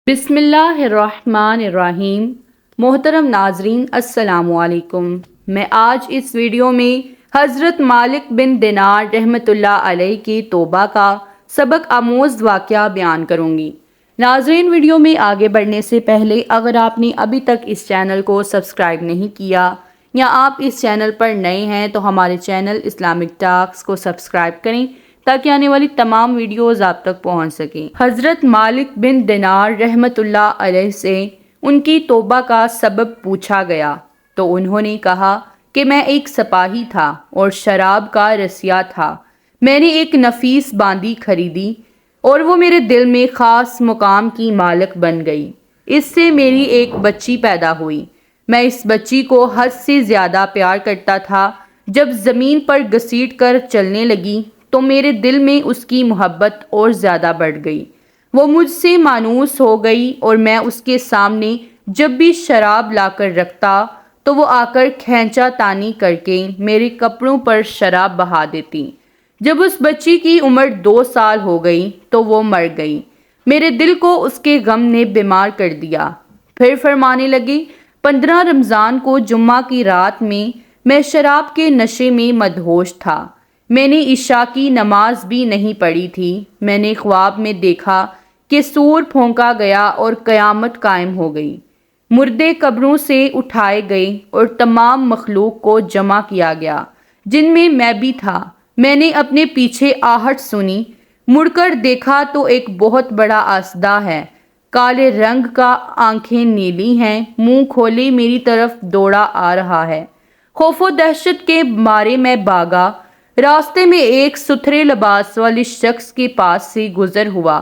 بسم اللہ الرحمن الرحیم۔ محترم ناظرین السلام علیکم۔ میں آج اس ویڈیو میں حضرت مالک بن دینار رحمۃ اللہ علیہ کی توبہ کا سبق آموز واقعہ بیان کروں گی۔ ناظرین، ویڈیو میں آگے بڑھنے سے پہلے اگر آپ نے ابھی تک اس چینل کو سبسکرائب نہیں کیا یا آپ اس چینل پر نئے ہیں تو ہمارے چینل اسلامک ٹاکس کو سبسکرائب کریں تاکہ آنے والی تمام ویڈیوز آپ تک پہنچ سکیں۔ حضرت مالک بن دینار رحمۃ اللہ علیہ سے ان کی توبہ کا سبب پوچھا گیا تو انہوں نے کہا کہ میں ایک سپاہی تھا اور شراب کا رسیا تھا۔ میں نے ایک نفیس باندی خریدی اور وہ میرے دل میں خاص مقام کی مالک بن گئی۔ اس سے میری ایک بچی پیدا ہوئی۔ میں اس بچی کو حد سے زیادہ پیار کرتا تھا۔ جب زمین پر گھسیٹ کر چلنے لگی تو میرے دل میں اس کی محبت اور زیادہ بڑھ گئی۔ وہ مجھ سے مانوس ہو گئی اور میں اس کے سامنے جب بھی شراب لا کر رکھتا تو وہ آ کر کھینچا تانی کر کے میرے کپڑوں پر شراب بہا دیتی۔ جب اس بچی کی عمر 2 سال ہو گئی تو وہ مر گئی۔ میرے دل کو اس کے غم نے بیمار کر دیا۔ پھر فرمانے لگے، 15 رمضان کو جمعہ کی رات میں شراب کے نشے میں مدہوش تھا۔ میں نے عشاء کی نماز بھی نہیں پڑھی تھی۔ میں نے خواب میں دیکھا کہ سور پھونکا گیا اور قیامت قائم ہو گئی۔ مردے قبروں سے اٹھائے گئے اور تمام مخلوق کو جمع کیا گیا، جن میں بھی تھا۔ میں نے اپنے پیچھے آہٹ سنی، مڑ کر دیکھا تو ایک بہت بڑا آسدہ ہے، کالے رنگ کا، آنکھیں نیلی ہیں، منہ کھولے میری طرف دوڑا آ رہا ہے۔ خوف و دہشت کے مارے میں بھاگا۔ راستے میں ایک ستھرے لباس والے شخص کے پاس سے گزر ہوا۔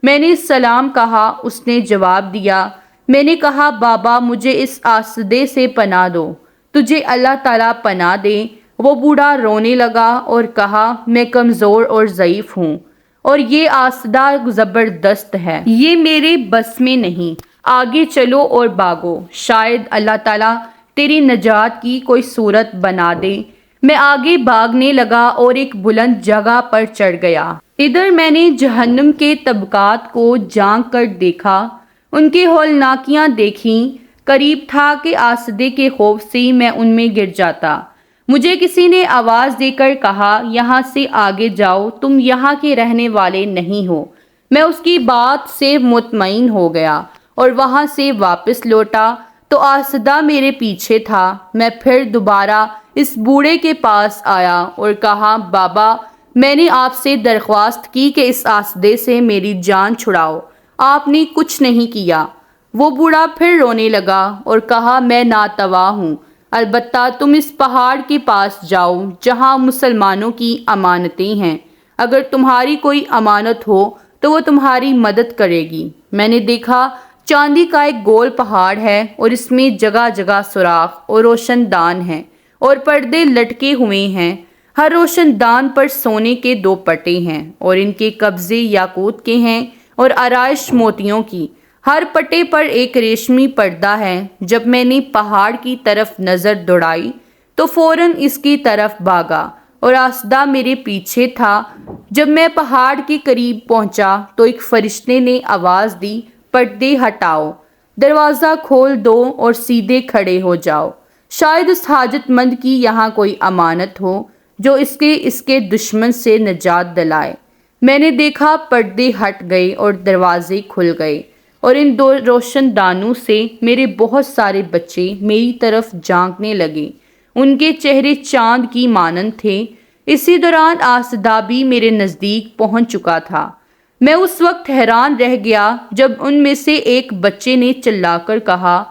میں نے سلام کہا، اس نے جواب دیا۔ میں نے کہا، بابا مجھے اس آسدے سے پناہ دو، تجھے اللہ تعالیٰ پناہ دے۔ وہ بوڑھا رونے لگا اور کہا، میں کمزور اور ضعیف ہوں اور یہ آسدہ زبردست ہے، یہ میرے بس میں نہیں۔ آگے چلو اور بھاگو، شاید اللہ تعالیٰ تیری نجات کی کوئی صورت بنا دے۔ میں آگے بھاگنے لگا اور ایک بلند جگہ پر چڑھ گیا۔ ادھر میں نے جہنم کے طبقات کو جھانک کر دیکھا، ان کی ہولناکیاں دیکھیں۔ قریب تھا کہ آسدے کے خوف سے میں ان میں گر جاتا۔ مجھے کسی نے آواز دے کر کہا، یہاں سے آگے جاؤ، تم یہاں کے رہنے والے نہیں ہو۔ میں اس کی بات سے مطمئن ہو گیا اور وہاں سے واپس لوٹا تو آسدہ میرے پیچھے تھا۔ میں پھر دوبارہ اس بوڑھے کے پاس آیا اور کہا، بابا میں نے آپ سے درخواست کی کہ اس آسدے سے میری جان چھڑاؤ، آپ نے کچھ نہیں کیا۔ وہ بوڑھا پھر رونے لگا اور کہا، میں ناتواں ہوں، البتہ تم اس پہاڑ کے پاس جاؤ جہاں مسلمانوں کی امانتیں ہیں، اگر تمہاری کوئی امانت ہو تو وہ تمہاری مدد کرے گی۔ میں نے دیکھا چاندی کا ایک گول پہاڑ ہے اور اس میں جگہ جگہ سوراخ اور روشن دان ہیں اور پردے لٹکے ہوئے ہیں۔ ہر روشن دان پر سونے کے 2 پٹے ہیں اور ان کے قبضے یاقوت کے ہیں اور آرائش موتیوں کی۔ ہر پٹے پر ایک ریشمی پردہ ہے۔ جب میں نے پہاڑ کی طرف نظر دوڑائی تو فوراً اس کی طرف بھاگا اور آسدہ میرے پیچھے تھا۔ جب میں پہاڑ کے قریب پہنچا تو ایک فرشتے نے آواز دی، پردے ہٹاؤ، دروازہ کھول دو اور سیدھے کھڑے ہو جاؤ، شاید اس حاجت مند کی یہاں کوئی امانت ہو جو اس کے دشمن سے نجات دلائے۔ میں نے دیکھا پردے ہٹ گئے اور دروازے کھل گئے اور ان 2 روشن دانوں سے میرے بہت سارے بچے میری طرف جھانکنے لگے۔ ان کے چہرے چاند کی مانند تھے۔ اسی دوران آسدہ بھی میرے نزدیک پہنچ چکا تھا۔ میں اس وقت حیران رہ گیا جب ان میں سے ایک بچے نے چلا کر کہا،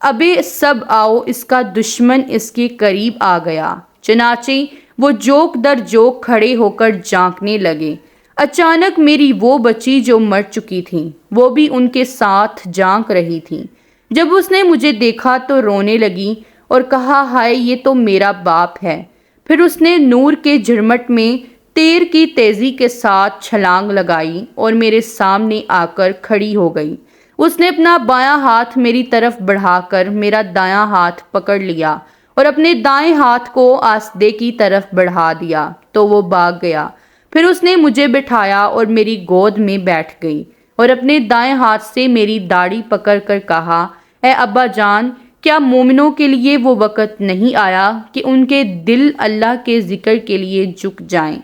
ابے سب آؤ، اس کا دشمن اس کے قریب آ گیا۔ چنانچہ وہ جوک در جوک کھڑے ہو کر جھانکنے لگے۔ اچانک میری وہ بچی جو مر چکی تھی وہ بھی ان کے ساتھ جھانک رہی تھی۔ جب اس نے مجھے دیکھا تو رونے لگی اور کہا، ہائے یہ تو میرا باپ ہے۔ پھر اس نے نور کے جھرمٹ میں تیر کی تیزی کے ساتھ چھلانگ لگائی اور میرے سامنے آ کر کھڑی ہو گئی۔ اس نے اپنا بایاں ہاتھ میری طرف بڑھا کر میرا دایاں ہاتھ پکڑ لیا اور اپنے دائیں ہاتھ کو آسدے کی طرف بڑھا دیا تو وہ بھاگ گیا۔ پھر اس نے مجھے بٹھایا اور میری گود میں بیٹھ گئی اور اپنے دائیں ہاتھ سے میری داڑھی پکڑ کر کہا، اے ابا جان، کیا مومنوں کے لیے وہ وقت نہیں آیا کہ ان کے دل اللہ کے ذکر کے لیے جھک جائیں؟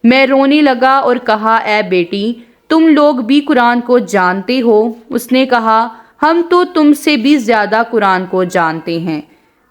میں رونے لگا اور کہا، اے بیٹی، تم لوگ بھی قرآن کو جانتے ہو؟ اس نے کہا، ہم تو تم سے بھی زیادہ قرآن کو جانتے ہیں۔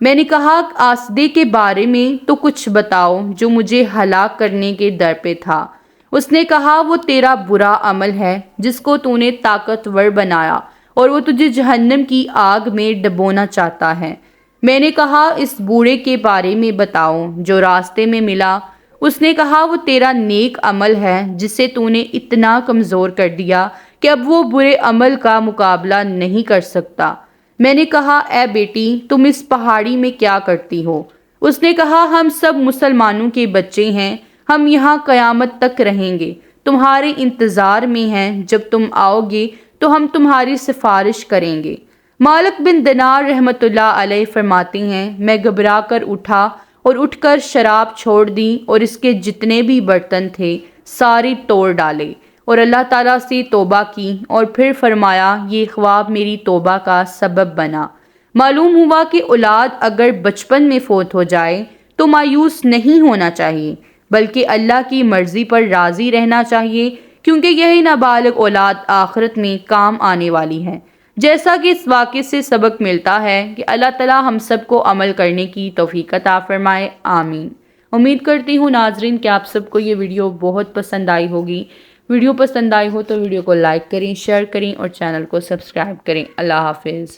میں نے کہا، آسدے کے بارے میں تو کچھ بتاؤ جو مجھے ہلاک کرنے کے در پہ تھا۔ اس نے کہا، وہ تیرا برا عمل ہے جس کو تو نے طاقتور بنایا اور وہ تجھے جہنم کی آگ میں ڈبونا چاہتا ہے۔ میں نے کہا، اس بوڑھے کے بارے میں بتاؤ جو راستے میں ملا۔ اس نے کہا، وہ تیرا نیک عمل ہے جسے تو نے اتنا کمزور کر دیا کہ اب وہ برے عمل کا مقابلہ نہیں کر سکتا۔ میں نے کہا، اے بیٹی، تم اس پہاڑی میں کیا کرتی ہو؟ اس نے کہا، ہم سب مسلمانوں کے بچے ہیں، ہم یہاں قیامت تک رہیں گے، تمہارے انتظار میں ہیں، جب تم آؤ گے تو ہم تمہاری سفارش کریں گے۔ مالک بن دینار رحمۃ اللہ علیہ فرماتے ہیں، میں گھبرا کر اٹھا اور اٹھ کر شراب چھوڑ دی اور اس کے جتنے بھی برتن تھے سارے توڑ ڈالے اور اللہ تعالیٰ سے توبہ کی، اور پھر فرمایا، یہ خواب میری توبہ کا سبب بنا۔ معلوم ہوا کہ اولاد اگر بچپن میں فوت ہو جائے تو مایوس نہیں ہونا چاہیے، بلکہ اللہ کی مرضی پر راضی رہنا چاہیے، کیونکہ یہی نابالغ اولاد آخرت میں کام آنے والی ہے۔ جیسا کہ اس واقعے سے سبق ملتا ہے کہ اللہ تعالیٰ ہم سب کو عمل کرنے کی توفیق عطا فرمائے، آمین۔ امید کرتی ہوں ناظرین کہ آپ سب کو یہ ویڈیو بہت پسند آئی ہوگی۔ ویڈیو پسند آئی ہو تو ویڈیو کو لائک کریں، شیئر کریں اور چینل کو سبسکرائب کریں۔ اللہ حافظ۔